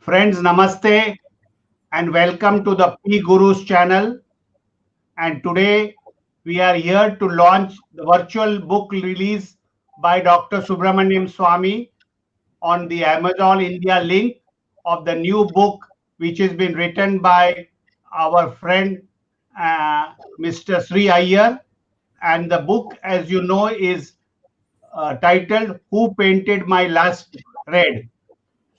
Friends, namaste and welcome to the PGurus channel. And today we are here to launch the virtual book release by Dr. Subramanian Swamy on the Amazon India link of the new book, which has been written by our friend Mr. Sree Iyer. And the book, as you know, is titled Who Painted My Last Red.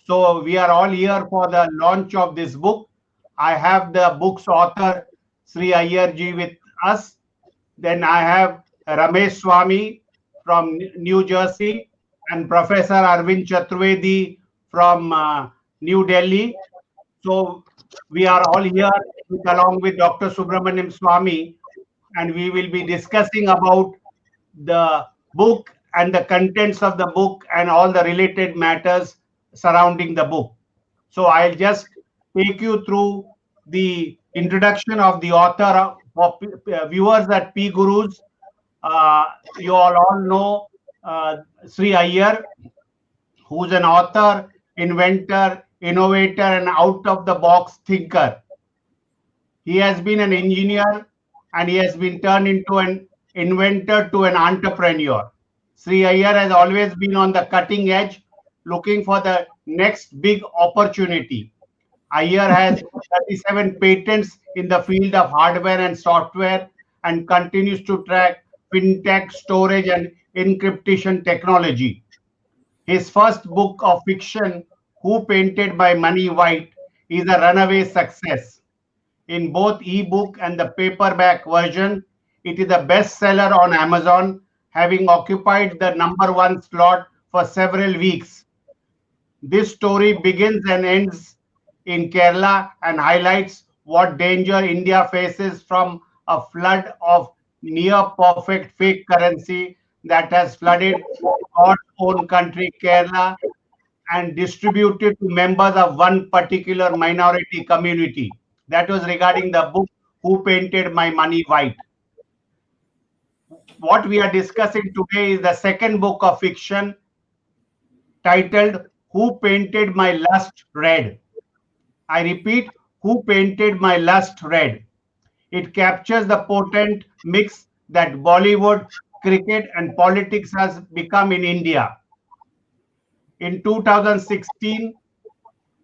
So we are all here for the launch of this book. I have the book's author, Sree Iyer ji, with us. Then I have Ramesh Swamy from New Jersey and Professor Arvind Chaturvedi from New Delhi. So we are all here along with Dr. Subramanian Swamy, and we will be discussing about the book and the contents of the book and all the related matters surrounding the book. So I'll just take you through the introduction of the author for viewers at PGurus. You all know Sree Iyer, who's an author, inventor, innovator, and out-of-the-box thinker. He has been an engineer and he has been turned into an inventor to an entrepreneur. Sree Iyer has always been on the cutting edge, looking for the next big opportunity. Iyer has 37 patents in the field of hardware and software and continues to track fintech, storage, and encryption technology. His first book of fiction, Who Painted My Money White, is a runaway success. In both ebook and the paperback version, it is a bestseller on Amazon, having occupied the #1 slot for several weeks. This story begins and ends in Kerala and highlights what danger India faces from a flood of near perfect fake currency that has flooded God's own country, Kerala, and distributed to members of one particular minority community. That was regarding the book Who Painted My Money White. What we are discussing today is the second book of fiction titled Who Painted My Lust Red. I repeat, Who Painted My Lust Red. It captures the potent mix that Bollywood, cricket, and politics has become in India. In 2016,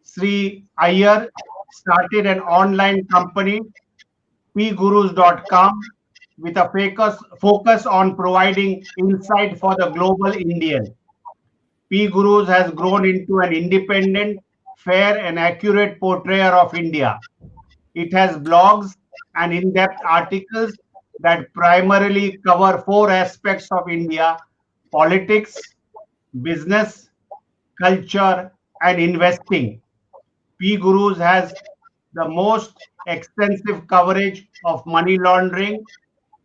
Sree Iyer started an online company, PGurus.com, with a focus on providing insight for the global Indian. PGurus has grown into an independent, fair, and accurate portrayer of India. It has blogs and in-depth articles that primarily cover 4 aspects of India: politics, business, culture, and investing. PGurus has the most extensive coverage of money laundering,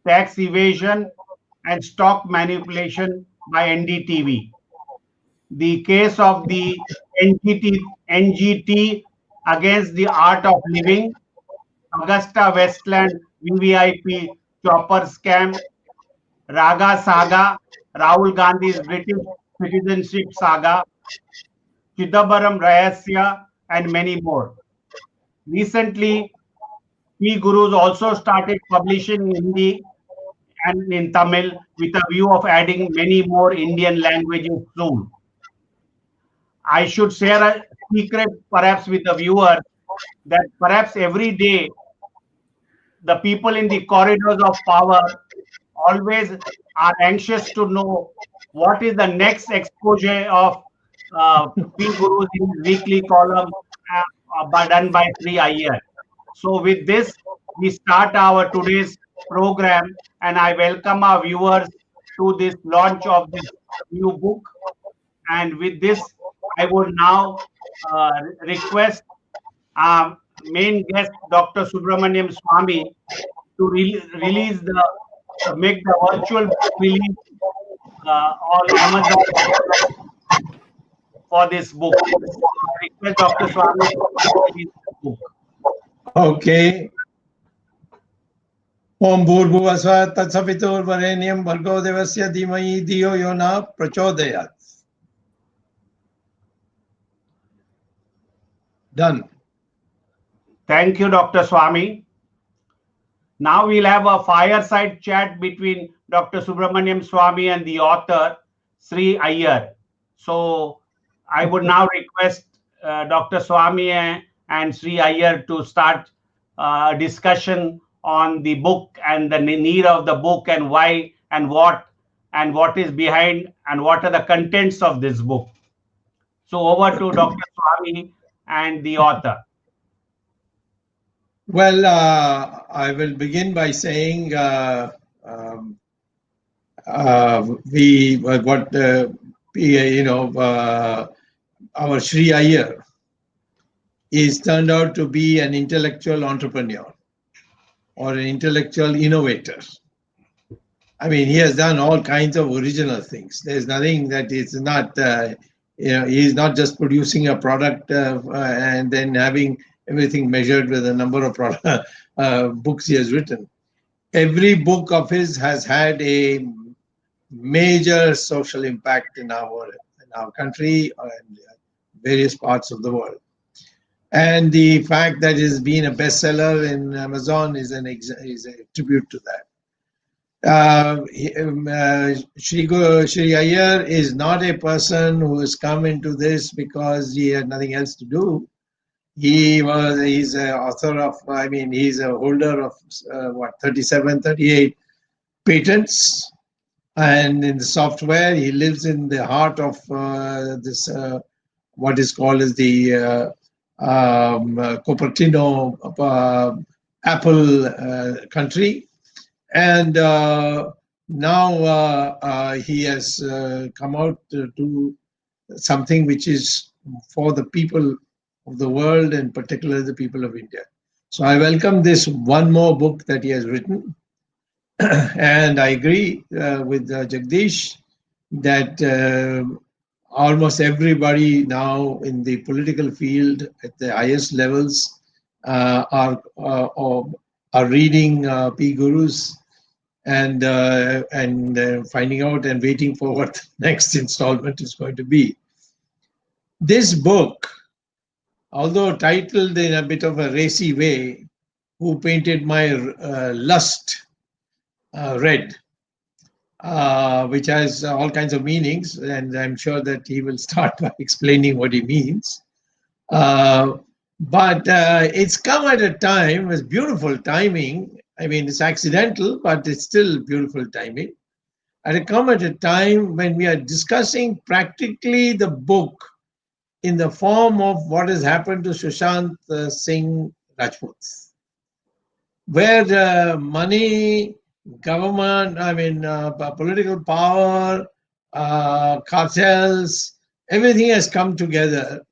tax evasion, and stock manipulation by NDTV. The case of the NGT against the art of living, Augusta Westland VVIP chopper scam, Raga Saga, Rahul Gandhi's British citizenship saga, Chidambaram Rahasya, and many more. Recently, PGurus also started publishing in Hindi and in Tamil with a view of adding many more Indian languages soon. I should share a secret perhaps with the viewer that perhaps every day the people in the corridors of power always are anxious to know what is the next exposure of PGurus in his weekly column done by Sree Iyer. So with this, we start our today's program, and I welcome our viewers to this launch of this new book. And with this, I would now request our main guest, Dr. Subramanian Swamy, to release the make the virtual book release on Amazon for this book. I request Dr. Swamy to release the book. Okay. Om Bhurbhuvasvaha Tatsaviturvarenyam Bhargo Devasya Dhimahi Dhiyo Yona Prachodayat. Done. Thank you, Dr. Swamy. Now we'll have a fireside chat between Dr. Subramanian Swamy and the author, Sree Iyer. So I would now request Dr. Swamy and Sree Iyer to start a discussion on the book and the need of the book and why and what is behind and what are the contents of this book. So over to Dr. Swamy and the author. Well, I will begin by saying our Sree Iyer is turned out to be an intellectual entrepreneur or an intellectual innovator. I mean, he has done all kinds of original things. There's nothing that is not, he's not just producing a product and then having everything measured with the number of books he has written. Every book of his has had a major social impact in our country and various parts of the world. And the fact that it's been a bestseller in Amazon is a tribute to that. Sree Iyer is not a person who has come into this because he had nothing else to do. He's an author of, he's a holder of 37, 38 patents. And in the software, he lives in the heart of this, what is called as the Cupertino Apple country. And now he has come out to do something which is for the people of the world and particularly the people of India. So I welcome this one more book that he has written. And I agree with Jagdish that almost everybody now in the political field at the highest levels are reading PGurus and finding out and waiting for what the next installment is going to be. This book, although titled in a bit of a racy way, Who Painted My Lust Red, which has all kinds of meanings, and I'm sure that he will start by explaining what he means. But it's come at a time, it's beautiful timing. I mean, it's accidental, but it's still beautiful timing. And it come at a time when we are discussing practically the book in the form of what has happened to Sushant Singh Rajput, where money, government, political power, cartels, everything has come together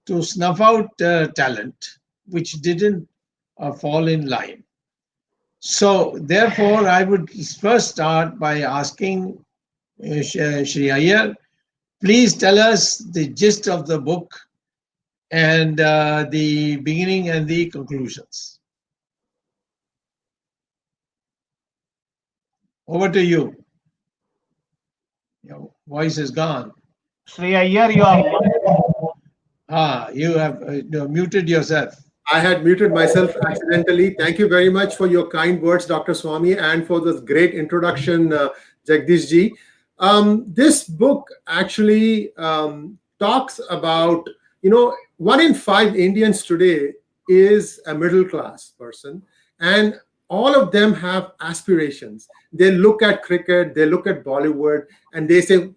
to snuff out talent, which didn't fall in line. So therefore, I would first start by asking Sree Iyer, please tell us the gist of the book and the beginning and the conclusions. Over to you. Your voice is gone. Sree Iyer, you are... You have muted yourself. I had muted myself accidentally. Thank you very much for your kind words, Dr. Swamy, and for this great introduction, Jagdish ji. This book actually talks about, 1 in 5 Indians today is a middle class person, and all of them have aspirations. They look at cricket, they look at Bollywood, and they say,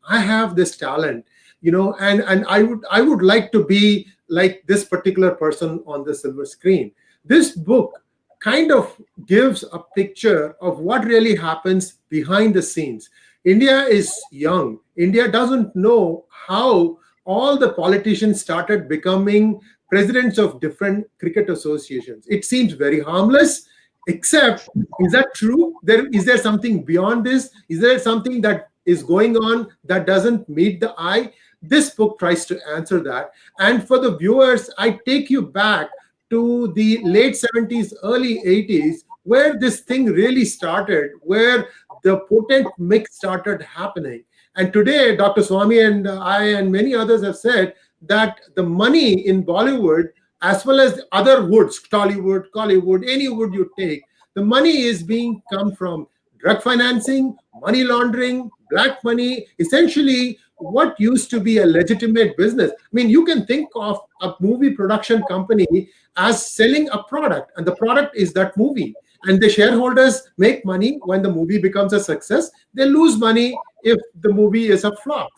I have this talent, and I would like to be like this particular person on the silver screen. This book kind of gives a picture of what really happens behind the scenes. India is young. India doesn't know how all the politicians started becoming presidents of different cricket associations. It seems very harmless, except, is that true? Is there something beyond this? Is there something that is going on that doesn't meet the eye? This book tries to answer that. And for the viewers, I take you back to the late 70s, early 80s, where this thing really started, where the potent mix started happening. And today, Dr. Swamy and I and many others have said that the money in Bollywood, as well as other woods, Tollywood, Collywood, any wood you take, the money is being come from drug financing, money laundering, black money, essentially what used to be a legitimate business. I mean, you can think of a movie production company as selling a product, and the product is that movie. And the shareholders make money when the movie becomes a success. They lose money if the movie is a flop.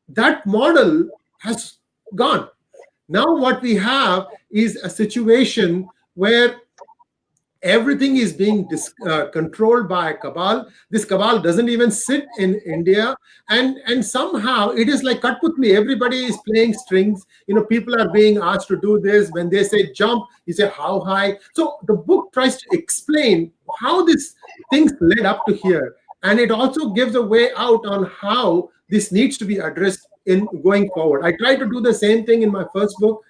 That model has gone. Now what we have is a situation where everything is being controlled by a cabal. This cabal doesn't even sit in India, and somehow it is like Katputli. Everybody is playing strings. People are being asked to do this. When they say jump, you say how high. So the book tries to explain how these things led up to here, and it also gives a way out on how this needs to be addressed in going forward. I try to do the same thing in my first book.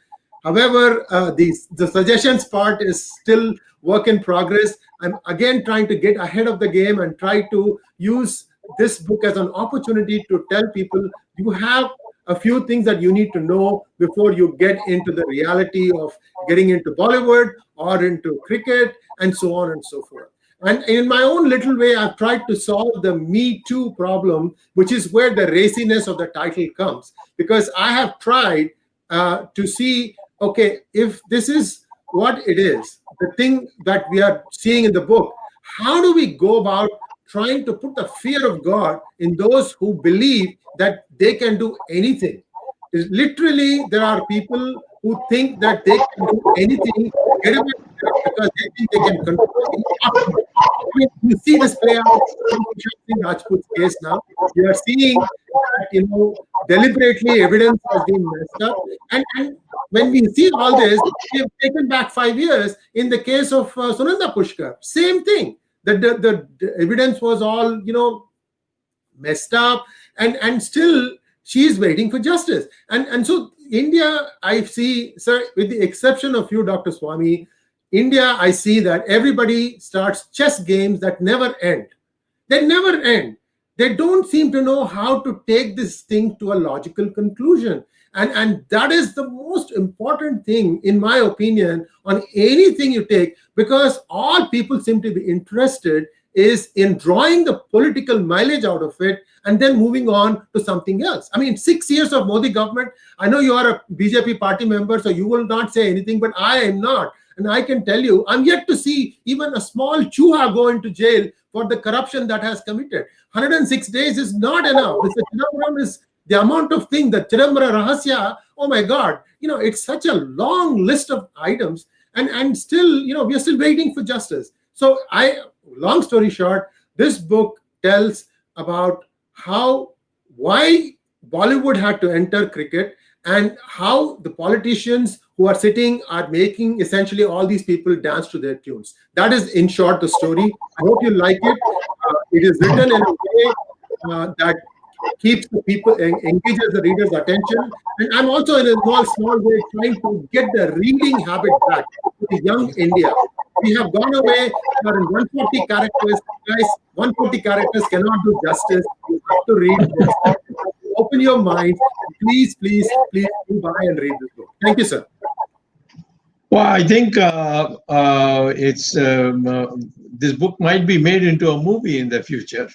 However, the suggestions part is still work in progress. I'm again trying to get ahead of the game and try to use this book as an opportunity to tell people you have a few things that you need to know before you get into the reality of getting into Bollywood or into cricket and so on and so forth. And in my own little way, I've tried to solve the Me Too problem, which is where the raciness of the title comes. Because I have tried to see, okay, if this is what it is, the thing that we are seeing in the book, how do we go about trying to put the fear of God in those who believe that they can do anything? Literally, there are people who think that they can do anything, get away with it because they think they can control it. I mean, you see this play out in Rajput's case now. You are seeing that, deliberately evidence has been messed up. And when we see all this, we have taken back 5 years in the case of Sunanda Pushkar. Same thing. The evidence was all, messed up, and still she is waiting for justice. And so India, I see, sir, with the exception of you, Dr. Swamy, India, I see that everybody starts chess games that never end. They never end. They don't seem to know how to take this thing to a logical conclusion. And that is the most important thing, in my opinion, on anything you take, because all people seem to be interested is in drawing the political mileage out of it and then moving on to something else. I mean, 6 years of Modi government, I know you are a BJP party member, so you will not say anything, but I am not. And I can tell you, I'm yet to see even a small chuha go into jail for the corruption that has committed. 106 days is not enough. Mr. Chidambaram is the amount of things, the Chidambara Rahasya, oh my God, it's such a long list of items. And still, we are still waiting for justice. So long story short, this book tells about why Bollywood had to enter cricket and how the politicians who are sitting are making essentially all these people dance to their tunes. That is, in short, the story. I hope you like it. It is written in a way that keeps the people, engages the reader's attention. And I'm also in a small way trying to get the reading habit back to the young India. We have gone away for 140 characters. Guys, 140 characters cannot do justice. You have to read this. Open your mind. Please do buy and read this book. Thank you, sir. Well, I think it's this book might be made into a movie in the future,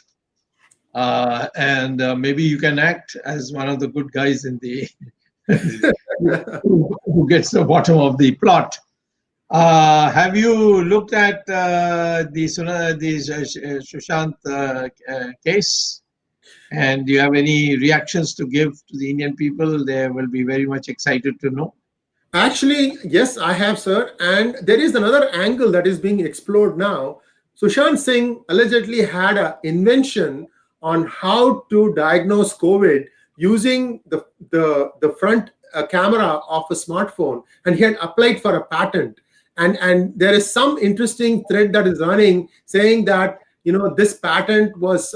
and maybe you can act as one of the good guys in the who gets the bottom of the plot. Have you looked at the Sushant case? And do you have any reactions to give to the Indian people? They will be very much excited to know. Actually, yes, I have, sir. And there is another angle that is being explored now. Sushant Singh allegedly had an invention on how to diagnose COVID using the front camera of a smartphone, and he had applied for a patent. And there is some interesting thread that is running saying that this patent was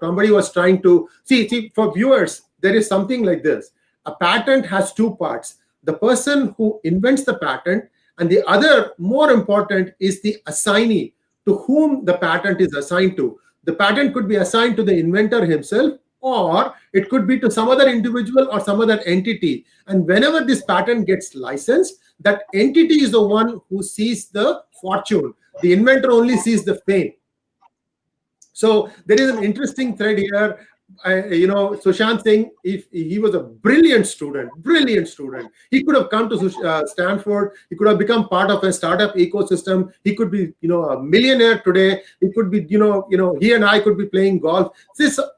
somebody was trying to see for viewers. There is something like this. A patent has two parts: the person who invents the patent, and the other, more important, is the assignee to whom the patent is assigned to. The patent could be assigned to the inventor himself, or it could be to some other individual or some other entity. And whenever this patent gets licensed, that entity is the one who sees the fortune. The inventor only sees the fame. So there is an interesting thread here. Sushant Singh, if he was a brilliant student, he could have come to Stanford. He could have become part of a startup ecosystem. He could be, a millionaire today. He could be, he and I could be playing golf.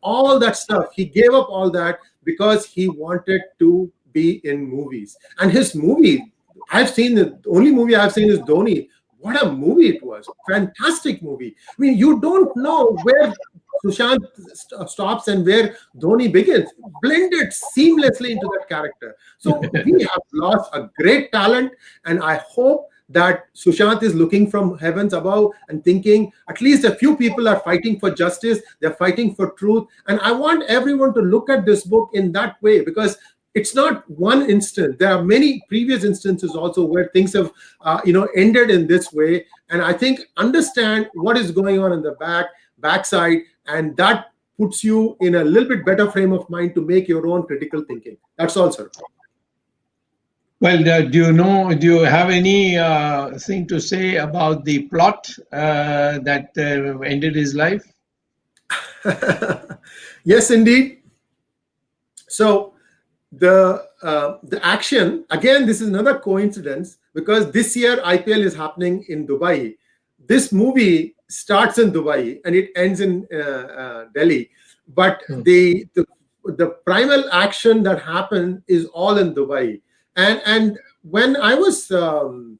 All that stuff. He gave up all that because he wanted to be in movies. And his movie, the only movie I've seen is Dhoni. What a movie it was. Fantastic movie. I mean, you don't know where Sushant stops and where Dhoni begins. Blended seamlessly into that character. So we have lost a great talent, and I hope that Sushant is looking from heavens above and thinking at least a few people are fighting for justice, they're fighting for truth. And I want everyone to look at this book in that way, because it's not one instance. There are many previous instances also where things have, ended in this way. And I think understand what is going on in the backside, and that puts you in a little bit better frame of mind to make your own critical thinking. That's all, sir. Well, do you have any thing to say about the plot that ended his life? Yes, indeed. So the action, again, this is another coincidence, because this year IPL is happening in Dubai. This movie starts in Dubai and it ends in Delhi, but the primal action that happened is all in Dubai. And when I was one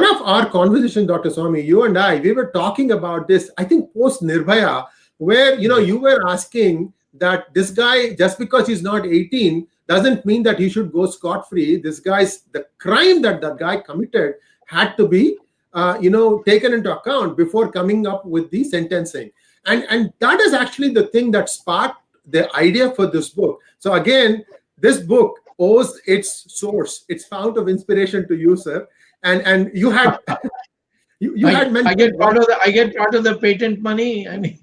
of our conversations, Dr. Swamy, you and I, we were talking about this, I think post Nirbhaya, where you were asking that this guy, just because he's not 18, doesn't mean that he should go scot-free. The crime that guy committed had to be taken into account before coming up with the sentencing. And that is actually the thing that sparked the idea for this book. So again, this book owes its source, its fount of inspiration to you, sir. And you had you had mentioned, I get part of the patent money. I mean,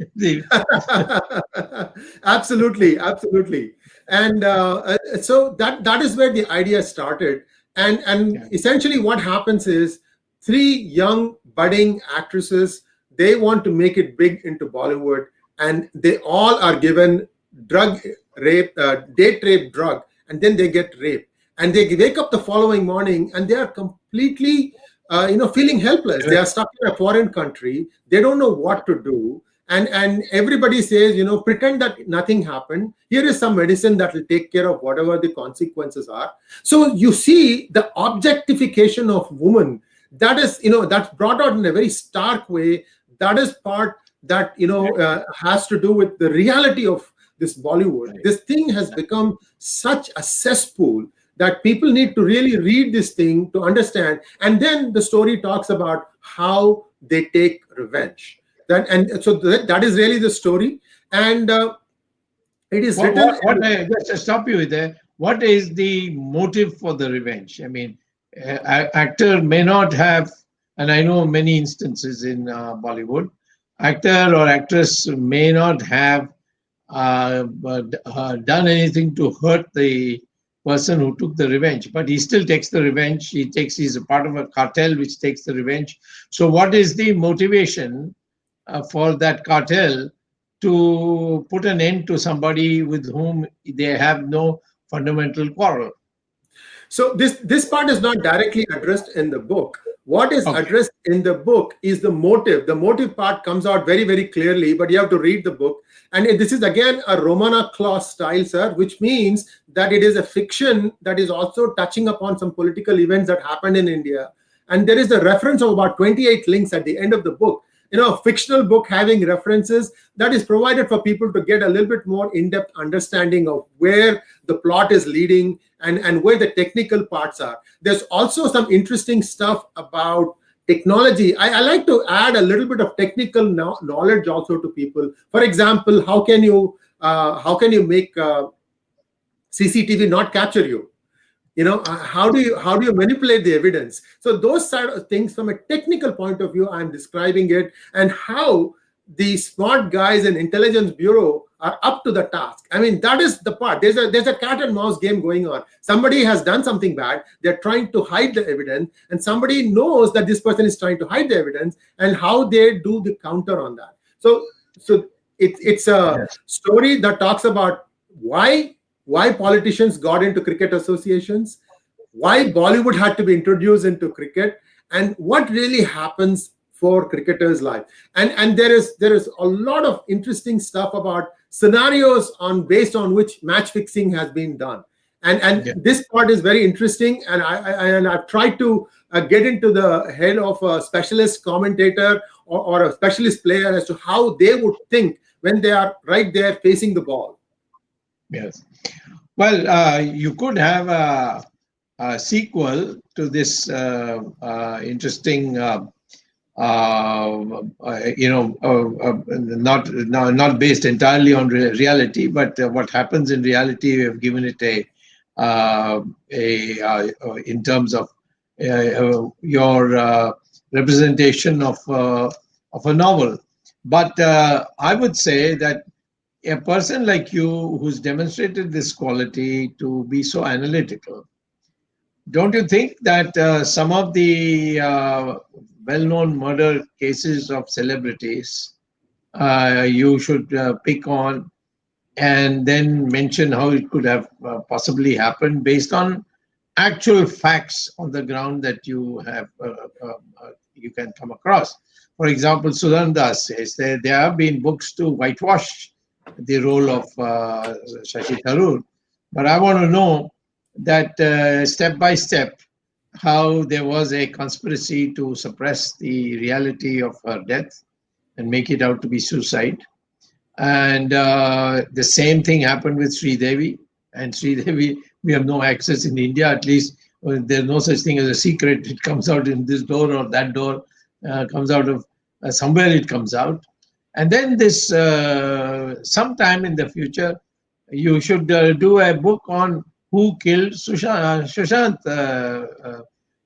absolutely. And so that is where the idea started. And essentially what happens is 3 young budding actresses, they want to make it big into Bollywood, and they all are given date rape drug, and then they get raped. And they wake up the following morning and they are completely feeling helpless. They are stuck in a foreign country. They don't know what to do. And everybody says, pretend that nothing happened. Here is some medicine that will take care of whatever the consequences are. So you see the objectification of women, that is, that's brought out in a very stark way. That is part that, has to do with the reality of this Bollywood. This thing has become such a cesspool that people need to really read this thing to understand. And then the story talks about how they take revenge. So that is really the story. And it is written. Just to stop you there, what is the motive for the revenge? I mean, actor may not have, and I know many instances in Bollywood, actor or actress may not have done anything to hurt the person who took the revenge, but he still takes the revenge. He's a part of a cartel which takes the revenge. So what is the motivation for that cartel to put an end to somebody with whom they have no fundamental quarrel? So this part is not directly addressed in the book. What is addressed in the book is the motive. The motive part comes out very, very clearly, but you have to read the book. And this is again a Romana clause style, sir, which means that it is a fiction that is also touching upon some political events that happened in India. And there is a reference of about 28 links at the end of the book. A fictional book having references, that is provided for people to get a little bit more in-depth understanding of where the plot is leading and where the technical parts are. There's also some interesting stuff about technology. I like to add a little bit of technical knowledge also to people. For example, how can you make CCTV not capture you? How do you manipulate the evidence? So those side of things from a technical point of view, I'm describing it, and how the smart guys in intelligence bureau are up to the task. I mean, that is the part. There's a cat and mouse game going on. Somebody has done something bad. They're trying to hide the evidence, and somebody knows that this person is trying to hide the evidence, and how they do the counter on that. So it's a story that talks about why politicians got into cricket associations, why Bollywood had to be introduced into cricket, and what really happens for cricketers' life. And there is a lot of interesting stuff about scenarios based on which match fixing has been done. And this part is very interesting. And I've tried to get into the head of a specialist commentator or a specialist player as to how they would think when they are right there facing the ball. Yes. Well, you could have a sequel to this interesting not based entirely on reality, but what happens in reality. We have given it in terms of your representation of a novel. But I would say that a person like you, who's demonstrated this quality to be so analytical, don't you think that some of the well-known murder cases of celebrities you should pick on and then mention how it could have possibly happened based on actual facts on the ground that you have you can come across? For example, Sunanda says there have been books to whitewash the role of Shashi Tharoor, but I want to know that step by step how there was a conspiracy to suppress the reality of her death and make it out to be suicide. And the same thing happened with Sree Devi. And Sree Devi, we have no access in India, at least there's no such thing as a secret. It comes out in this door or that door, comes out of somewhere it comes out. And then this, sometime in the future, you should do a book on who killed Sushant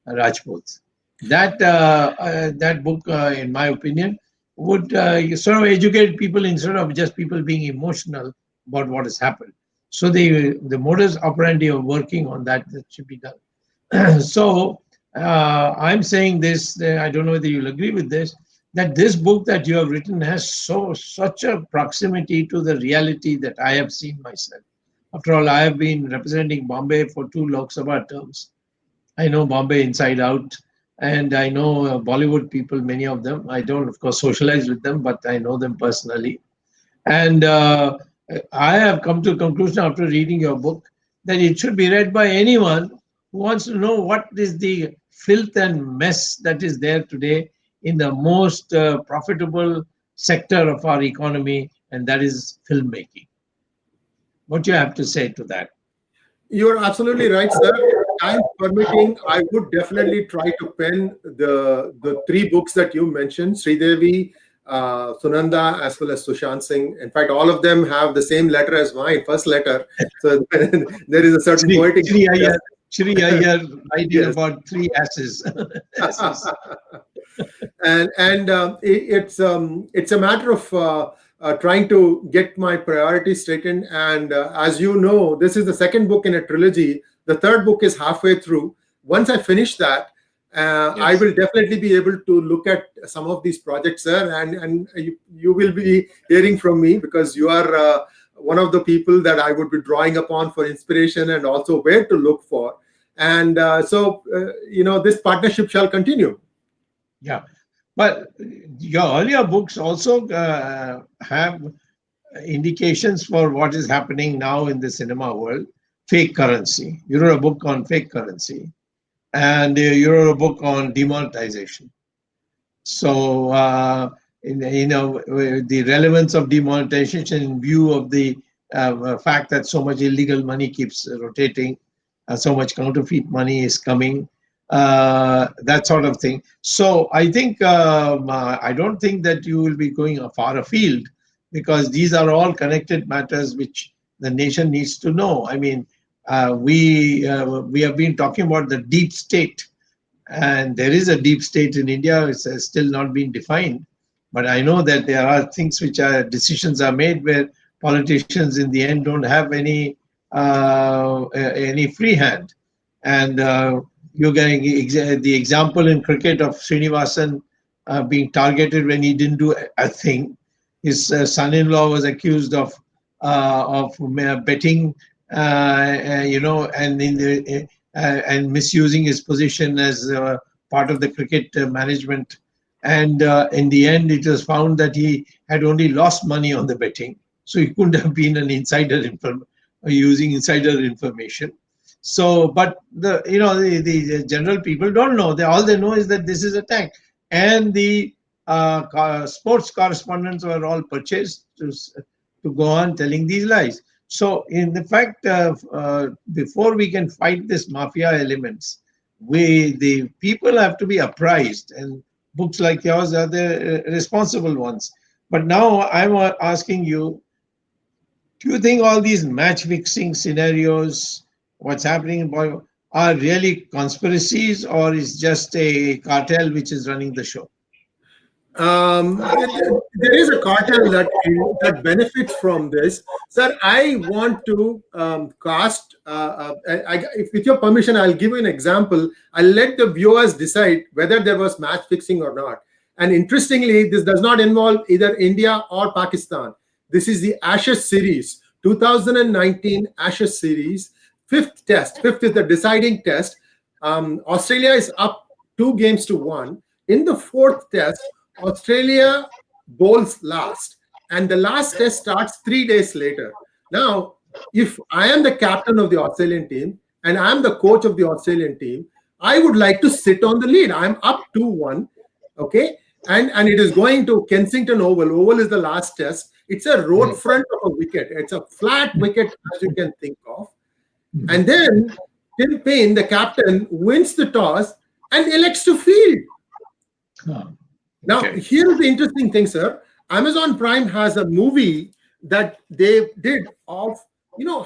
Rajput. That book, in my opinion, would sort of educate people instead of just people being emotional about what has happened. So the modus operandi of working on that should be done. So I'm saying this, I don't know whether you'll agree with this, that this book that you have written has such a proximity to the reality that I have seen myself. After all, I have been representing Bombay for 2 Lok Sabha terms. I know Bombay inside out, and I know Bollywood people, many of them. I don't, of course, socialize with them, but I know them personally. And I have come to a conclusion after reading your book that it should be read by anyone who wants to know what is the filth and mess that is there today in the most profitable sector of our economy, and that is filmmaking. What do you have to say to that? You're absolutely right, sir. Time permitting, I would definitely try to pen the 3 books that you mentioned, Sree Devi, Sunanda, as well as Sushant Singh. In fact, all of them have the same letter as mine, first letter. So there is a certain poetic. Sree Iyer writing about 3 asses. And it's a matter of trying to get my priorities straightened. And as you know, this is the second book in a trilogy. The third book is halfway through. Once I finish that, yes, I will definitely be able to look at some of these projects, sir. And you will be hearing from me, because you are one of the people that I would be drawing upon for inspiration and also where to look for. And so this partnership shall continue. Yeah. But your earlier books also have indications for what is happening now in the cinema world. Fake currency. You wrote a book on fake currency, and you wrote a book on demonetization. So, the relevance of demonetization in view of the fact that so much illegal money keeps rotating, so much counterfeit money is coming. That sort of thing. So I think I don't think that you will be going far afield, because these are all connected matters which the nation needs to know. I mean, we have been talking about the deep state, and there is a deep state in India. It's still not been defined, But I know that there are things which are decisions are made where politicians in the end don't have any free hand. And you're getting the example in cricket of Srinivasan being targeted when he didn't do a thing. His son-in-law was accused of betting, and and misusing his position as part of the cricket management. And in the end, it was found that he had only lost money on the betting, so he couldn't have been an insider using insider information. So, but the general people don't know. All they know is that this is a tank, and the sports correspondents were all purchased to go on telling these lies. So, in the fact, before we can fight this mafia elements, the people have to be apprised, and books like yours are the responsible ones. But now I'm asking you, do you think all these match fixing scenarios, what's happening in Bollywood, are really conspiracies, or is just a cartel which is running the show? There is a cartel that benefits from this, sir. I want to cast. With your permission, I'll give you an example. I'll let the viewers decide whether there was match fixing or not. And interestingly, this does not involve either India or Pakistan. This is the Ashes series, 2019 Ashes series, fifth test. Fifth is the deciding test. Australia is up 2-1. In the fourth test, Australia bowls last, and the last test starts 3 days later. Now, if I am the captain of the Australian team and I'm the coach of the Australian team, I would like to sit on the lead. I'm up 2-1, okay? And it is going to Kensington Oval. Oval is the last test. It's a road front of a wicket. It's a flat wicket, as you can think of. And then Tim Payne, the captain, wins the toss and elects to field. Now, here's the interesting thing, sir. Amazon Prime has a movie that they did of,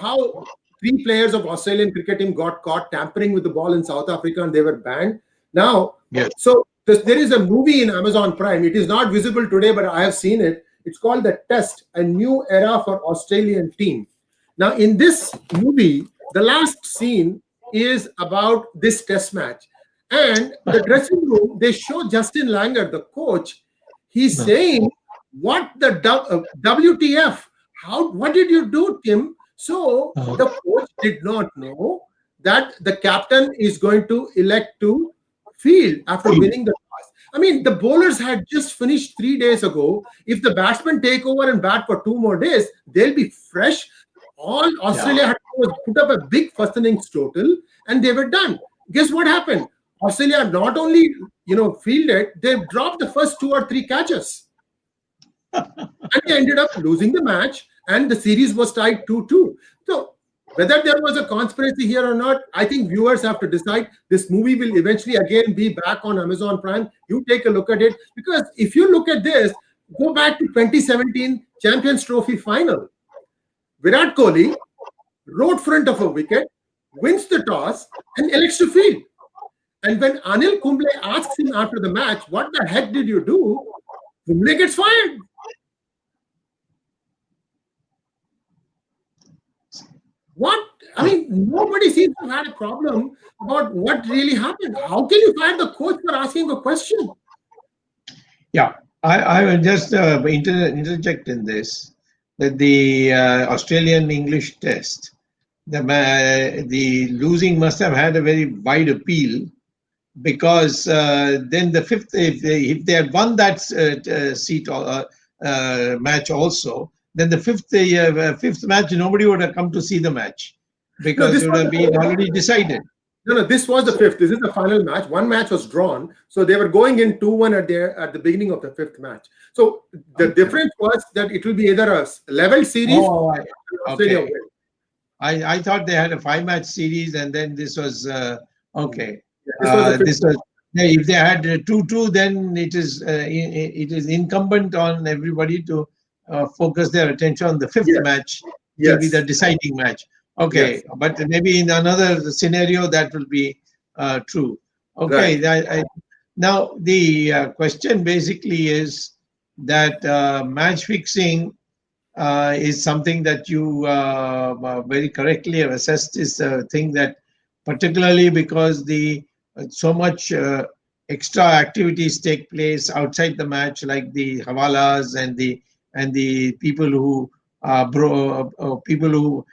how 3 players of Australian cricket team got caught tampering with the ball in South Africa and they were banned. Now, so there is a movie in Amazon Prime. It is not visible today, but I have seen it. It's called The Test, A New Era for Australian Team. Now, in this movie, the last scene is about this test match. And the dressing room, they show Justin Langer, the coach. He's saying, what the WTF? What did you do, Tim? So the coach did not know that the captain is going to elect to field after winning the toss. I mean, the bowlers had just finished 3 days ago. If the batsmen take over and bat for 2 more days, they'll be fresh. All Australia had to do was put up a big first innings total, and they were done. Guess what happened? Australia not only, fielded, they dropped the first 2 or 3 catches. And they ended up losing the match, and the series was tied 2-2. So, whether there was a conspiracy here or not, I think viewers have to decide. This movie will eventually again be back on Amazon Prime. You take a look at it. Because if you look at this, go back to 2017 Champions Trophy final. Virat Kohli, road front of a wicket, wins the toss, and elects to field. And when Anil Kumble asks him after the match, what the heck did you do? Kumble gets fired. What? I mean, nobody seems to have had a problem about what really happened. How can you fire the coach for asking a question? Yeah, I will just interject in this, that the Australian English test, the losing must have had a very wide appeal, because then the fifth, if they had won that match also, then the fifth match, nobody would have come to see the match, because it would have been already decided. No, this was the fifth. This is the final match. One match was drawn, so they were going in 2-1 at the beginning of the fifth match. So the difference was that it will be either a level series or Australia win. I thought they had a 5-match series, and then this was okay. If they had 2-2, then it is incumbent on everybody to focus their attention on the fifth match. It will be the deciding match. Okay, but maybe in another scenario that will be true. Okay, right. Now the question basically is, that match fixing is something that you very correctly have assessed is a thing that, particularly because the so much extra activities take place outside the match, like the havalas and the people who people who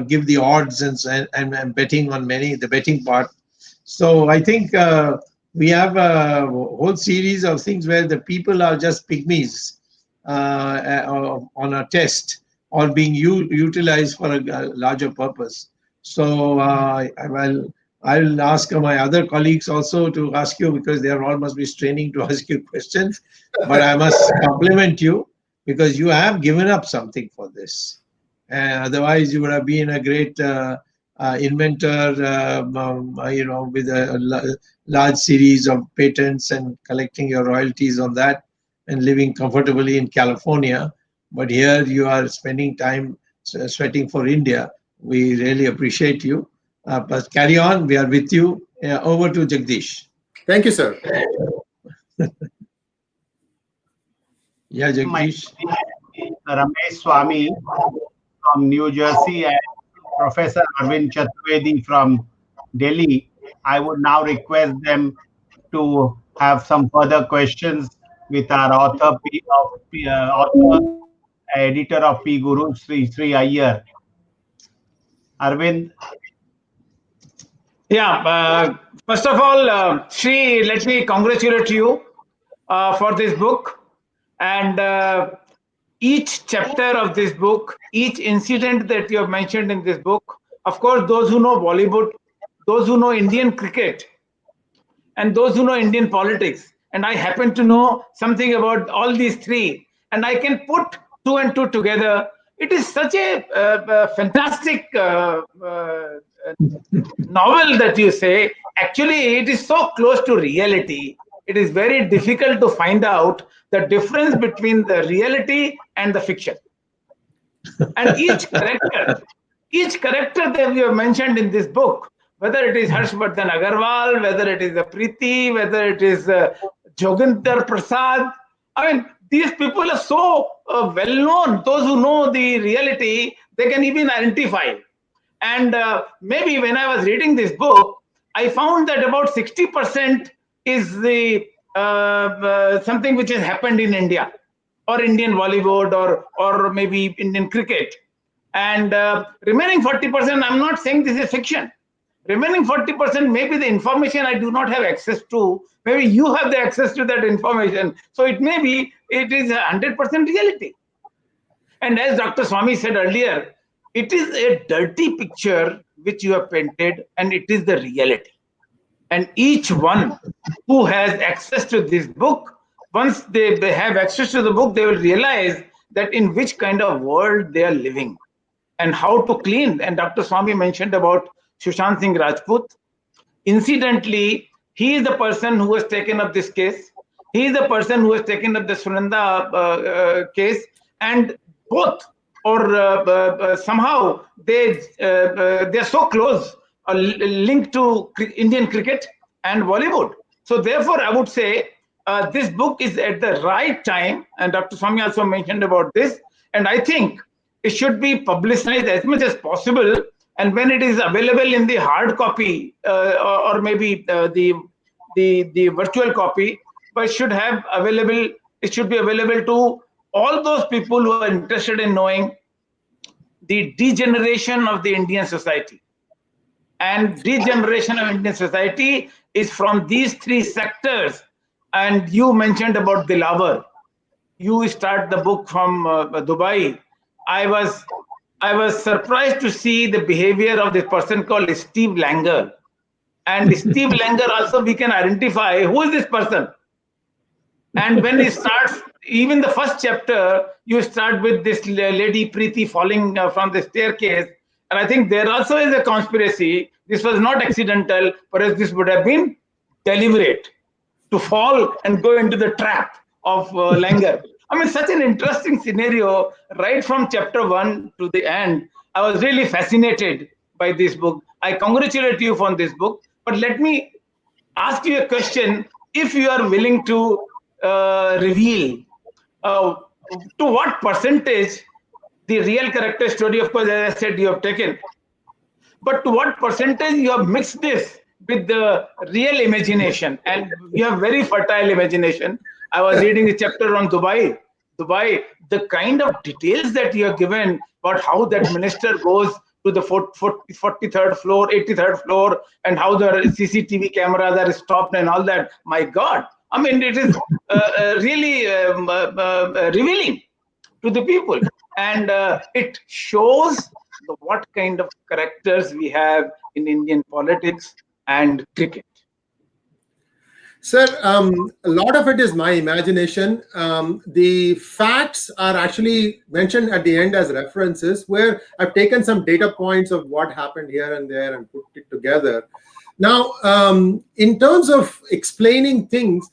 give the odds and betting on many the betting part. So I think we have a whole series of things where the people are just pygmies on a test or being utilized for a larger purpose. So I'll ask my other colleagues also to ask you, because they are all must be straining to ask you questions. But I must compliment you because you have given up something for this. Otherwise, you would have been a great inventor, with a large series of patents and collecting your royalties on that and living comfortably in California. But here you are spending time sweating for India. We really appreciate you. But carry on, we are with you. Over to Jagdish. Thank you, sir. Yeah, My Jagdish. Ramesh Swamy from New Jersey and Professor Arvind Chaturvedi from Delhi. I would now request them to have some further questions with our author, editor of PGurus, Sree Iyer. Arvind, Yeah, first of all, Sri, let me congratulate you for this book. And each chapter of this book, each incident that you have mentioned in this book, of course, those who know Bollywood, those who know Indian cricket, and those who know Indian politics, and I happen to know something about all these three, and I can put two and two together. It is such a fantastic novel that you say. Actually, it is so close to reality. It is very difficult to find out the difference between the reality and the fiction. And each character that you have mentioned in this book, whether it is Harshvardhan Agarwal, whether it is a Preeti, whether it is Joginder Prasad, I mean, these people are so well known. Those who know the reality, they can even identify. And maybe when I was reading this book, I found that about 60% is the something which has happened in India or Indian Bollywood or maybe Indian cricket. And remaining 40%, I'm not saying this is fiction. Remaining 40%, maybe the information I do not have access to. Maybe you have the access to that information. So it may be it is 100% reality. And as Dr. Swamy said earlier, it is a dirty picture which you have painted, and it is the reality. And each one who has access to this book, once they have access to the book, they will realize that in which kind of world they are living and how to clean. And Dr. Swamy mentioned about Sushant Singh Rajput. Incidentally, he is the person who has taken up this case. He is the person who has taken up the Sunanda case, and both or somehow they are so close, linked to Indian cricket and Bollywood. So therefore, I would say this book is at the right time, and Dr. Swamy also mentioned about this. And I think it should be publicized as much as possible. And when it is available in the hard copy or maybe the virtual copy, but should have available. It should be available to all those people who are interested in knowing the degeneration of the Indian society. And degeneration of Indian society is from these three sectors. And you mentioned about Dilawar. You start the book from Dubai. I was surprised to see the behavior of this person called Steve Langer. And Steve Langer also we can identify who is this person. And when he starts, even the first chapter, you start with this lady Preeti falling from the staircase. And I think there also is a conspiracy. This was not accidental, whereas this would have been deliberate to fall and go into the trap of Langer. I mean, such an interesting scenario right from chapter 1 to the end. I was really fascinated by this book. I congratulate you on this book. But let me ask you a question. If you are willing to reveal to what percentage the real character story, of course, as I said, you have taken, but to what percentage you have mixed this with the real imagination, and you have very fertile imagination. I was reading a chapter on Dubai, the kind of details that you have given about how that minister goes to the 43rd floor, 83rd floor, and how the CCTV cameras are stopped and all that. My God, I mean, it is really revealing to the people, and it shows what kind of characters we have in Indian politics and cricket. Sir, a lot of it is my imagination. The facts are actually mentioned at the end as references, where I've taken some data points of what happened here and there and put it together. Now, in terms of explaining things,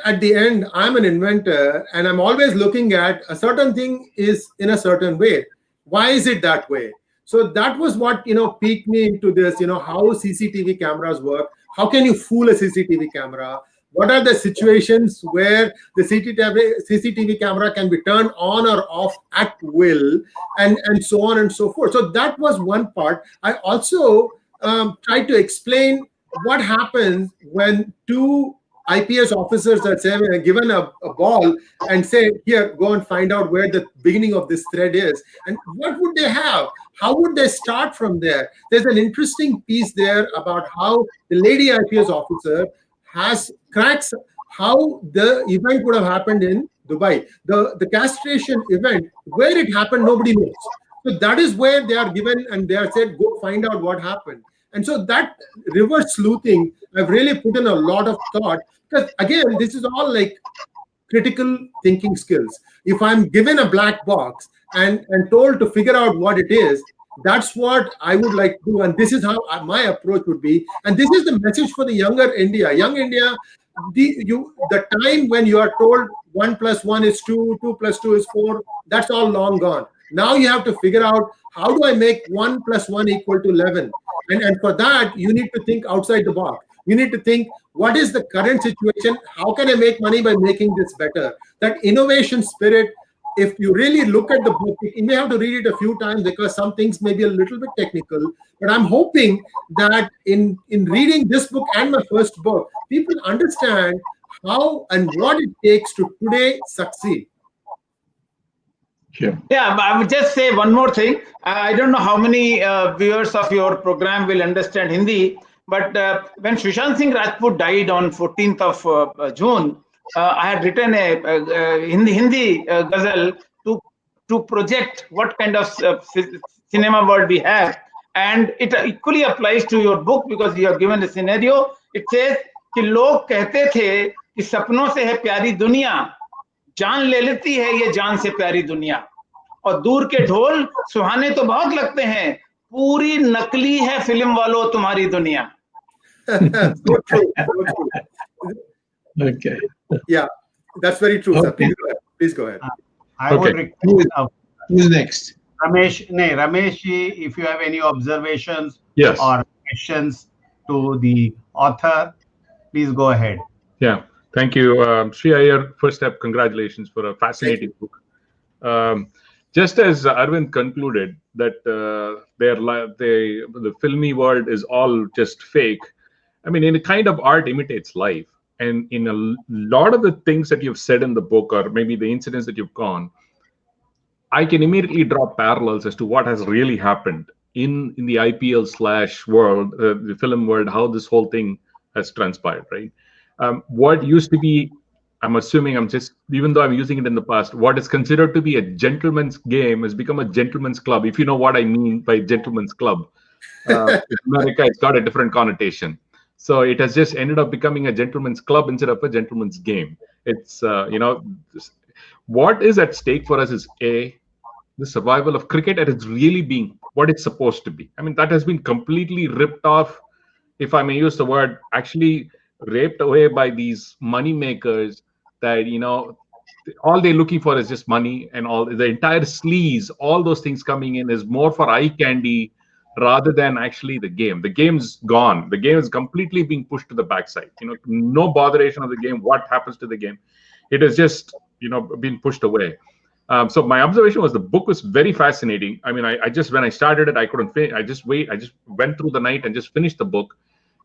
at the end, I'm an inventor, and I'm always looking at a certain thing is in a certain way. Why is it that way? So that was what, piqued me into this, how CCTV cameras work. How can you fool a CCTV camera? What are the situations where the CCTV camera can be turned on or off at will, and so on and so forth. So that was one part. I also tried to explain what happens when two IPS officers are given a ball and say, here, go and find out where the beginning of this thread is. And what would they have? How would they start from there? There's an interesting piece there about how the lady IPS officer cracks how the event would have happened in Dubai. The castration event, where it happened, nobody knows. So that is where they are given and they are said, go find out what happened. And so that reverse sleuthing, I've really put in a lot of thought, because again, this is all like critical thinking skills. If I'm given a black box and told to figure out what it is, that's what I would like to do. And this is how my approach would be. And this is the message for the younger India. Young India, the time when you are told 1 + 1 is 2, 2 + 2 is 4, that's all long gone. Now you have to figure out, how do I make 1 + 1 = 11? And for that, you need to think outside the box. You need to think, what is the current situation? How can I make money by making this better? That innovation spirit, if you really look at the book, you may have to read it a few times because some things may be a little bit technical. But I'm hoping that in reading this book and my first book, people understand how and what it takes to today succeed. Sure. Yeah, I would just say one more thing. I don't know how many viewers of your program will understand Hindi, but when Sushant Singh Rajput died on 14th of June, I had written a Hindi ghazal to project what kind of cinema world we have, and it equally applies to your book because you have given a scenario. It says कि लोग कहते थे कि सपनों से है प्यारी दुनिया, जान ले लेती है ये जान से प्यारी दुनिया, और दूर के ढोल सुहाने तो बहुत लगते हैं, पूरी नकली है फिल्म वालों तुम्हारी दुनिया. So true. So true. Okay. Yeah, that's very true, sir. Please go ahead. I would request Who's next? Ramesh, if you have any observations Yes. or questions to the author, please go ahead. Yeah, thank you. Sree Iyer, first step, congratulations for a fascinating book. Just as Arvind concluded that the filmy world is all just fake, I mean, in a kind of art imitates life. And in a lot of the things that you've said in the book, or maybe the incidents that you've gone, I can immediately draw parallels as to what has really happened in the IPL / world, the film world, how this whole thing has transpired, right? What used to be, I'm assuming, even though I'm using it in the past, what is considered to be a gentleman's game has become a gentleman's club. If you know what I mean by gentleman's club, in America, it's got a different connotation. So it has just ended up becoming a gentleman's club instead of a gentleman's game. It's, what is at stake for us is the survival of cricket and it's really being what it's supposed to be. I mean, that has been completely ripped off, if I may use the word, actually raped away by these money makers that, all they're looking for is just money, and all the entire sleaze, all those things coming in is more for eye candy rather than actually the game. The game's gone. The game is completely being pushed to the backside. No botheration of the game, what happens to the game. It is just, been pushed away. So my observation was the book was very fascinating. I mean, I just, when I started it, I couldn't finish. I just went through the night and just finished the book.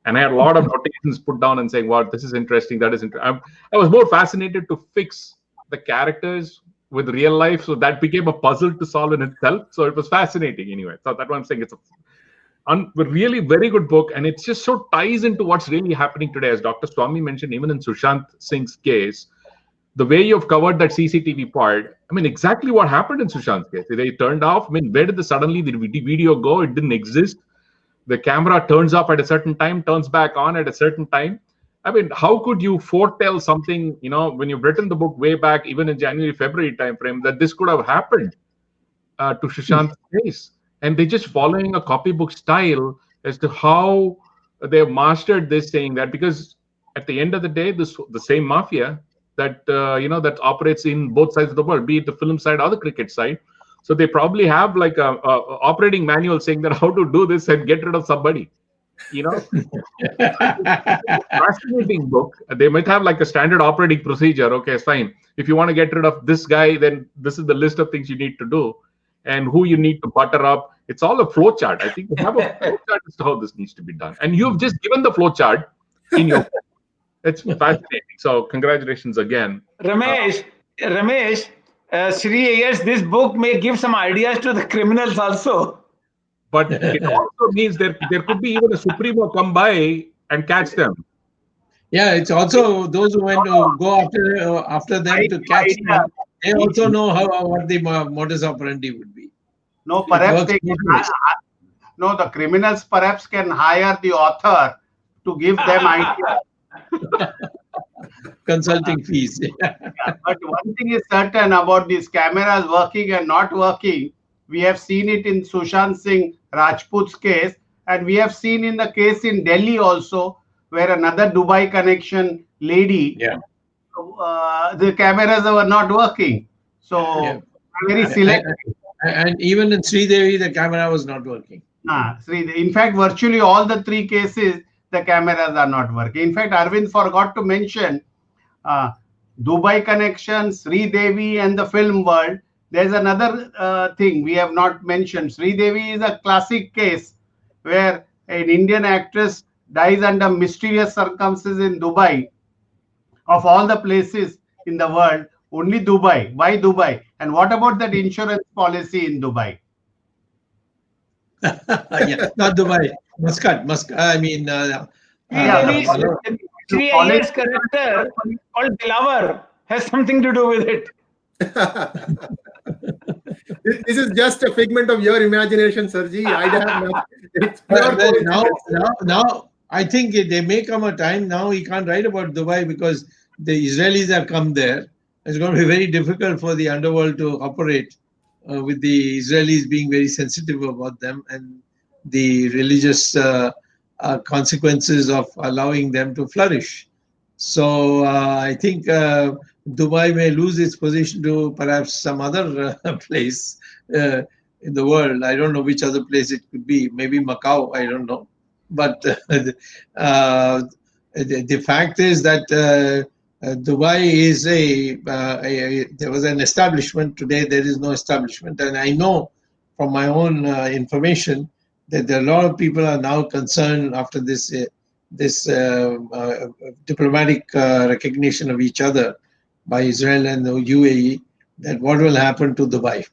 And I had a lot of notations put down and saying, wow, this is interesting. That is interesting. I was more fascinated to fix the characters with real life. So that became a puzzle to solve in itself. So it was fascinating anyway. So that's why I'm saying it's a really very good book. And it just so ties into what's really happening today. As Dr. Swamy mentioned, even in Sushant Singh's case, the way you've covered that CCTV part, I mean, exactly what happened in Sushant's case. They turned off. I mean, where did suddenly the video go? It didn't exist. The camera turns off at a certain time, turns back on at a certain time. I mean, how could you foretell something, when you've written the book way back, even in January, February timeframe, that this could have happened to Sushant's case? And they're just following a copybook style as to how they've mastered this, saying that because at the end of the day, the same mafia that that operates in both sides of the world, be it the film side or the cricket side. So they probably have like a operating manual saying that how to do this and get rid of somebody. Fascinating book. They might have like a standard operating procedure. Okay, fine. If you want to get rid of this guy, then this is the list of things you need to do and who you need to butter up. It's all a flow chart. I think they have a flow chart as to how this needs to be done. And you've just given the flow chart in your book. It's fascinating. So congratulations again. Ramesh, Sree Iyer's this book may give some ideas to the criminals also. But it also means there could be even a Supremo come by and catch them. Yeah, it's also those who went to go after them to catch them. They also know what the modus operandi would be. No, perhaps the criminals perhaps can hire the author to give them ideas. Consulting fees. Yeah, but one thing is certain about these cameras working and not working. We have seen it in Sushant Singh Rajput's case, and we have seen in the case in Delhi also, where another Dubai connection lady, the cameras were not working. So very selective. And even in Sree Devi, the camera was not working. In fact, virtually all the three cases, the cameras are not working. In fact, Arvind forgot to mention Dubai connection, Sree Devi, and the film world. There's another thing we have not mentioned. Sree Devi is a classic case where an Indian actress dies under mysterious circumstances in Dubai. Of all the places in the world, only Dubai. Why Dubai? And what about that insurance policy in Dubai? Not Dubai. Muscat. I mean, Sree Iyer's character called Dilavar has something to do with it. This is just a figment of your imagination, Sirji. I have now, I think there may come a time now he can't write about Dubai because the Israelis have come there. It's going to be very difficult for the underworld to operate with the Israelis being very sensitive about them and the religious consequences of allowing them to flourish. So I think Dubai may lose its position to perhaps some other place in the world. I don't know which other place it could be. Maybe Macau, I don't know. But the fact is that Dubai is there was an establishment. Today there is no establishment. And I know from my own information that there are a lot of people are now concerned after this diplomatic recognition of each other by Israel and the UAE, that what will happen to Dubai.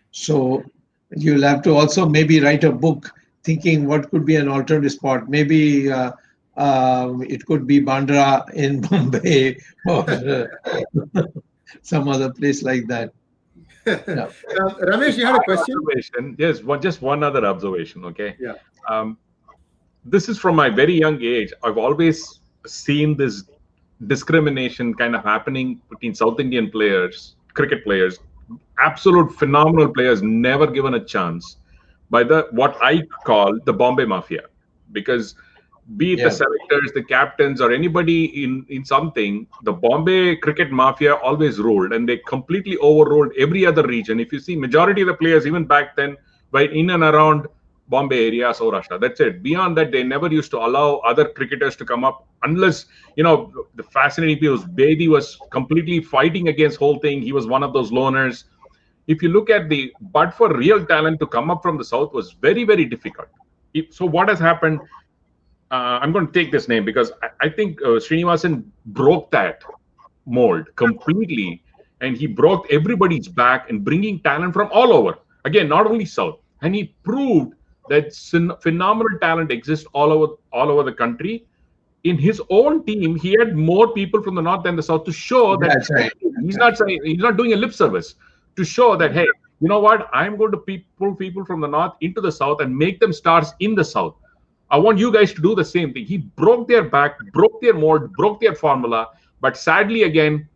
So you'll have to also maybe write a book thinking what could be an alternative spot. Maybe it could be Bandra in Bombay or some other place like that. Yeah. Ramesh, you had a question? Yes, just one other observation, okay? Yeah. This is from my very young age. I've always seen this discrimination kind of happening between South Indian players, cricket players, absolute phenomenal players, never given a chance by what I call the Bombay Mafia. Because be it the selectors, the captains, or anybody in something, the Bombay cricket mafia always ruled, and they completely overruled every other region. If you see, majority of the players, even back then, in and around Bombay area, Saurashtra. That's it. Beyond that, they never used to allow other cricketers to come up unless, the fascinating thing was Bedi was completely fighting against whole thing. He was one of those loners. If you look at but for real talent to come up from the south was very, very difficult. So what has happened? I'm going to take this name because I think Srinivasan broke that mold completely, and he broke everybody's back in bringing talent from all over. Again, not only south, and he proved that phenomenal talent exists all over the country. In his own team, he had more people from the north than the south to show that he's not doing a lip service, to show that, hey, you know what? I'm going to pull people from the north into the south and make them stars in the south. I want you guys to do the same thing. He broke their back, broke their mold, broke their formula. But sadly, again,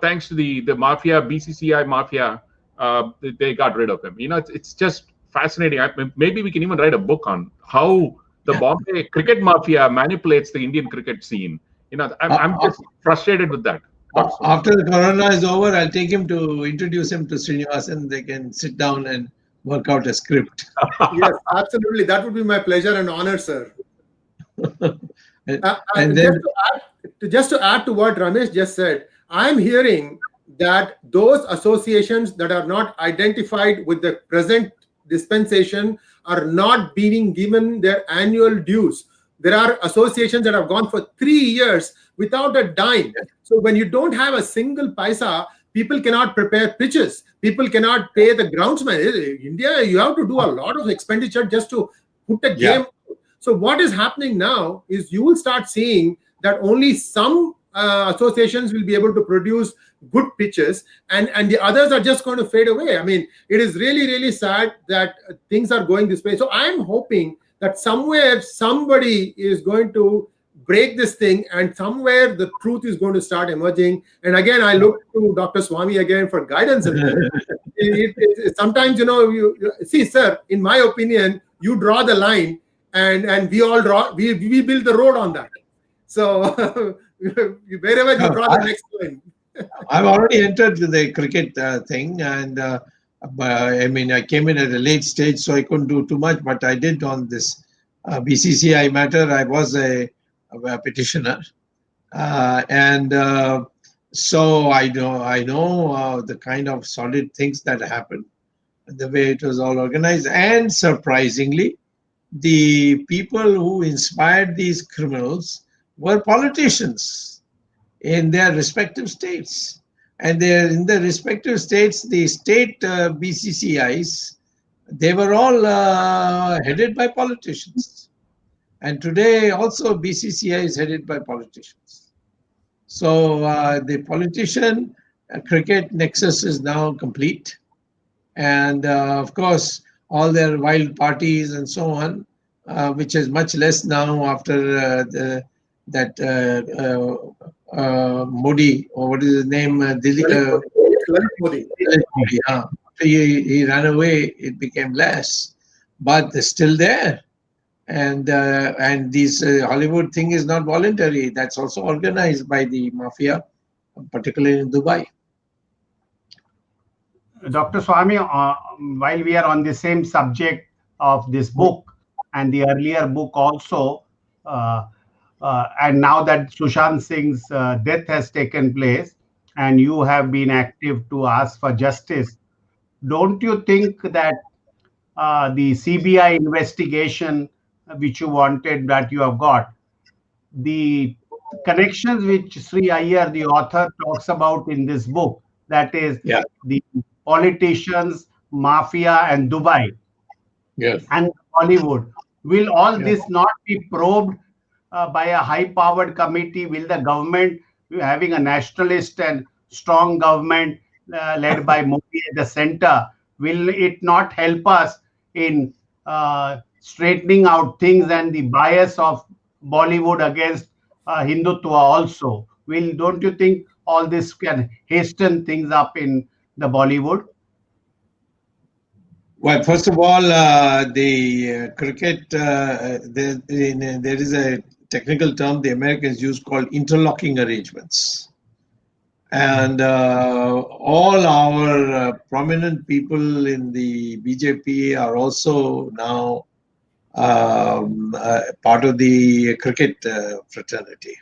thanks to the mafia, BCCI mafia, they got rid of him. It's just fascinating. Maybe we can even write a book on how the Bombay cricket mafia manipulates the Indian cricket scene. I'm just frustrated with that. After the corona is over, I'll introduce him to Srinivasan. They can sit down and work out a script. Yes, absolutely. That would be my pleasure and honor, sir. And then, just to add to what Ramesh just said, I'm hearing that those associations that are not identified with the present dispensation are not being given their annual dues. There are associations that have gone for 3 years without a dime. So when you don't have a single paisa, people cannot prepare pitches. People cannot pay the groundsman. In India, you have to do a lot of expenditure just to put a game. So what is happening now is you will start seeing that only some associations will be able to produce good pitches, and the others are just going to fade away. I mean, it is really, really sad that things are going this way. So I'm hoping that somewhere somebody is going to break this thing, and somewhere the truth is going to start emerging. And again, I look to Dr. Swamy again for guidance. Sometimes, you see, sir, in my opinion, you draw the line, and we all draw. We build the road on that. So wherever you draw the next line. I've already entered the cricket thing, and I came in at a late stage, so I couldn't do too much. But I did on this BCCI matter. I was a petitioner, and so I know the kind of solid things that happened, the way it was all organized, and surprisingly, the people who inspired these criminals were politicians in their respective states. And in their respective states, the state BCCIs, they were all headed by politicians. And today also BCCI is headed by politicians. So the politician cricket nexus is now complete. And of course, all their wild parties and so on, which is much less now after Modi, or what is his name? Modi. He ran away, it became less, but they're still there. And this Hollywood thing is not voluntary. That's also organized by the mafia, particularly in Dubai. Dr. Swamy, while we are on the same subject of this book and the earlier book also, and now that Sushant Singh's death has taken place and you have been active to ask for justice, don't you think that the CBI investigation which you wanted, that you have got, the connections which Sree Iyer, the author, talks about in this book, that is the politicians, mafia, and Dubai, and Bollywood, will all this not be probed by a high-powered committee? Will the government, having a nationalist and strong government led by Modi at the center, will it not help us in straightening out things and the bias of Bollywood against Hindutva also? Don't you think all this can hasten things up in the Bollywood? Well, first of all, the cricket, there is a technical term the Americans use called interlocking arrangements. And all our prominent people in the BJP are also now part of the cricket fraternity,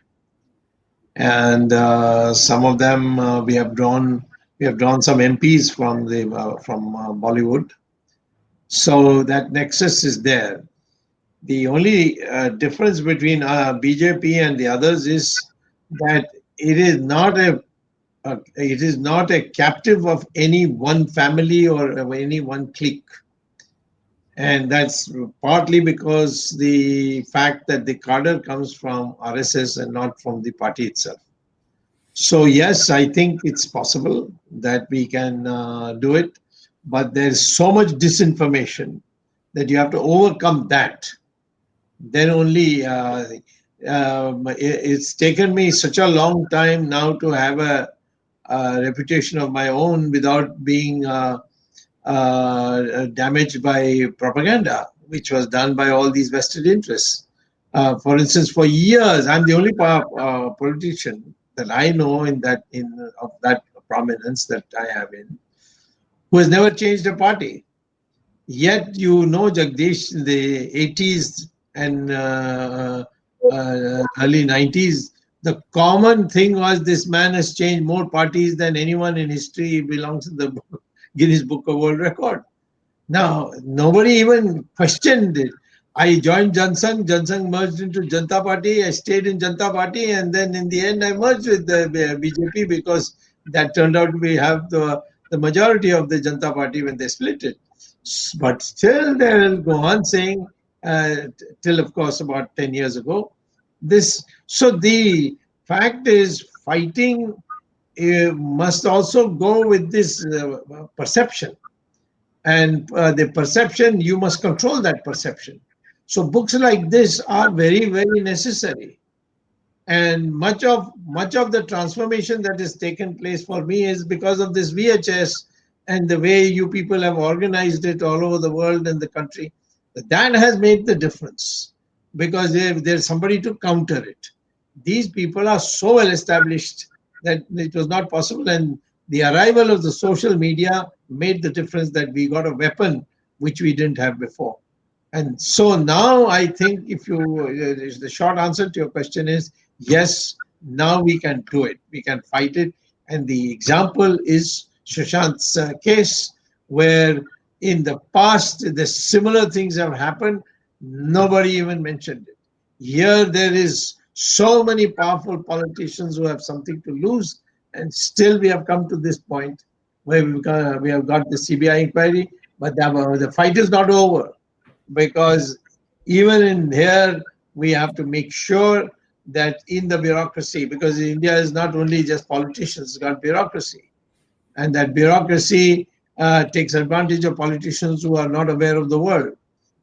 and some of them we have drawn some MPs from Bollywood, so that nexus is there. The only difference between BJP and the others is that it is not a captive of any one family or of any one clique. And that's partly because the fact that the cadre comes from RSS and not from the party itself. So yes, I think it's possible that we can do it, but there's so much disinformation that you have to overcome that. Then only it's taken me such a long time now to have a reputation of my own without being damaged by propaganda, which was done by all these vested interests. For instance, for years, I'm the only politician that I know of that prominence that I have in, who has never changed a party. Yet, Jagdish, in the 80s and early 90s, the common thing was this man has changed more parties than anyone in history. He belongs to the Guinness Book of World Record. Now, nobody even questioned it. I joined Jansangh. Jansangh merged into Janata Party. I stayed in Janata Party, and then in the end, I merged with the BJP because that turned out to have the majority of the Janata Party when they split it. But still, they will go on saying, till of course about 10 years ago, this. So the fact is, fighting must also go with this perception. And the perception, you must control that perception. So books like this are very, very necessary. And much of the transformation that has taken place for me is because of this VHS and the way you people have organized it all over the world and the country. That has made the difference because there's somebody to counter it. These people are so well established that it was not possible, and the arrival of the social media made the difference that we got a weapon which we didn't have before. And so now I think the short answer to your question is yes, now we can do it. We can fight it. And the example is Sushant's case, where in the past, the similar things have happened. Nobody even mentioned it. Here, there is so many powerful politicians who have something to lose, and still we have come to this point where we have got the CBI inquiry, but the fight is not over, because even in here, we have to make sure that in the bureaucracy, because India is not only just politicians, it's got bureaucracy. And that bureaucracy takes advantage of politicians who are not aware of the world,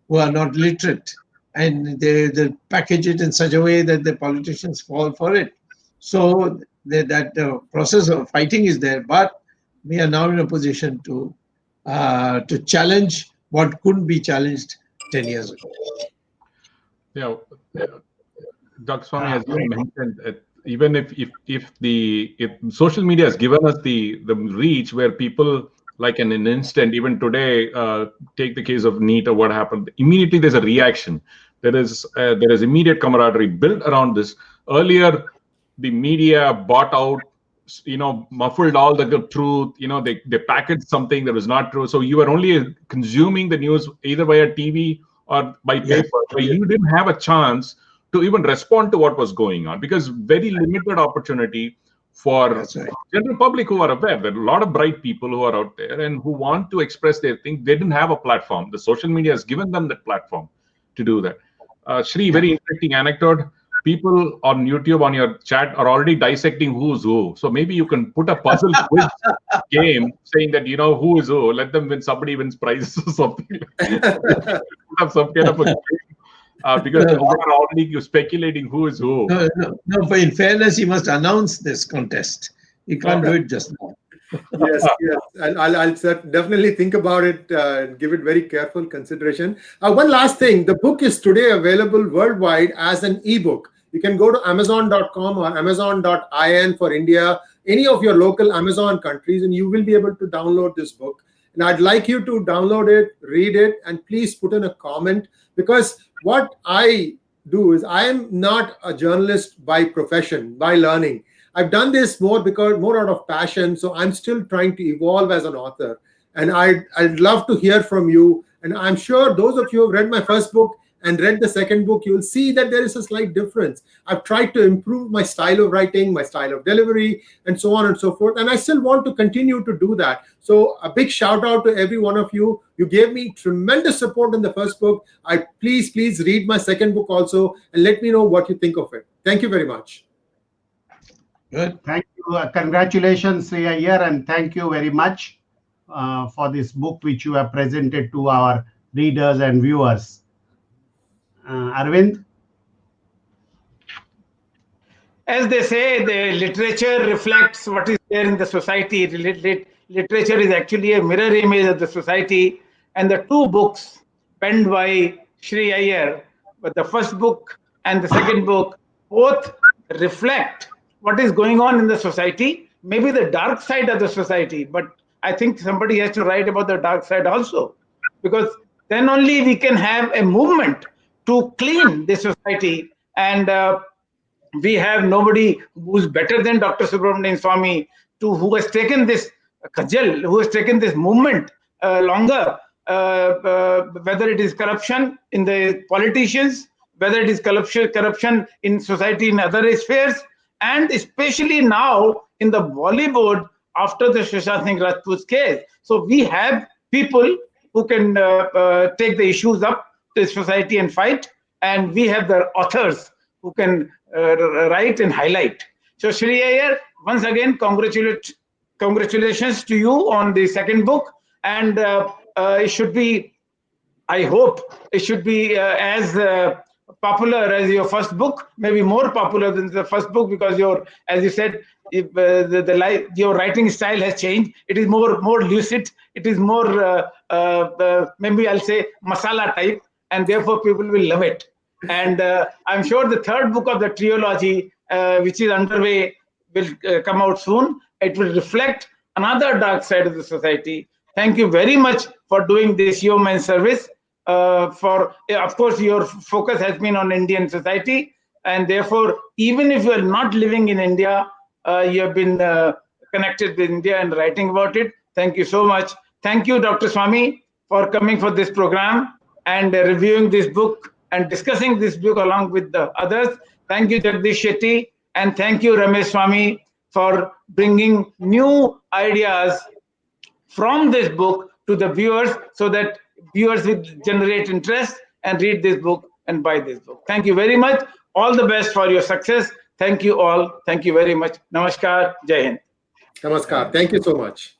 who are not literate. And they package it in such a way that the politicians fall for it. So that process of fighting is there, but we are now in a position to challenge what couldn't be challenged 10 years ago. Yeah, Dr. Swamy, as you mentioned, even if social media has given us the reach where people, like in an instant, even today, take the case of NEET or what happened, immediately there's a reaction. There is immediate camaraderie built around this. Earlier, the media bought out, muffled all the truth. They packaged something that was not true. So you were only consuming the news either via TV or by paper. But you didn't have a chance to even respond to what was going on, because very limited opportunity for general public who are aware. There are a lot of bright people who are out there and who want to express their thing. They didn't have a platform. The social media has given them that platform to do that. Sree, very interesting anecdote. People on YouTube, on your chat, are already dissecting who's who. So maybe you can put a puzzle quiz game saying that who is who. Let them win. Somebody wins prizes or something. Put up some kind of a game. Because they are already speculating who is who. No, but in fairness, he must announce this contest. He can't do it just now. Yes. I'll definitely think about it and give it very careful consideration. One last thing. The book is today available worldwide as an ebook. You can go to Amazon.com or Amazon.in for India, any of your local Amazon countries, and you will be able to download this book. And I'd like you to download it, read it, and please put in a comment, Because what I do is I am not a journalist by profession, by learning. I've done this more out of passion. So I'm still trying to evolve as an author. And I'd love to hear from you. And I'm sure those of you who have read my first book and read the second book, you'll see that there is a slight difference. I've tried to improve my style of writing, my style of delivery, and so on and so forth. And I still want to continue to do that. So a big shout out to every one of you. You gave me tremendous support in the first book. Please read my second book also and let me know what you think of it. Thank you very much. Good. Thank you. Congratulations, Sree Iyer, and thank you very much for this book which you have presented to our readers and viewers. Arvind? As they say, the literature reflects what is there in the society. Literature is actually a mirror image of the society. And the two books penned by Sree Iyer, but the first book and the second book, both reflect what is going on in the society, maybe the dark side of the society. But I think somebody has to write about the dark side also, because then only we can have a movement to clean the society. And we have nobody who's better than Dr. Subramanian Swamy, who has taken this kajal, who has taken this movement longer, whether it is corruption in the politicians, whether it is corruption in society in other spheres, and especially now in the Bollywood after the Sushant Singh Rajput's case. So we have people who can take the issues up to society and fight, and we have the authors who can write and highlight. So Sree Iyer, once again, congratulations to you on the second book, and it should be, I hope, it should be as popular as your first book, maybe more popular than the first book, because as you said, your writing style has changed. It is more lucid. It is more maybe I'll say masala type, and therefore people will love it. And I'm sure the third book of the trilogy, which is underway, will come out soon. It will reflect another dark side of the society. Thank you very much for doing this yeoman service. Of course, your focus has been on Indian society, and therefore, even if you are not living in India, you have been connected with India and writing about it. Thank you so much. Thank you, Dr. Swamy, for coming for this program and reviewing this book and discussing this book along with the others. Thank you, Jagdish Shetty, and thank you, Ramesh Swamy, for bringing new ideas from this book to the viewers, so that viewers will generate interest and read this book and buy this book. Thank you very much. All the best for your success. Thank you all. Thank you very much. Namaskar. Jai Hind. Namaskar. Thank you so much.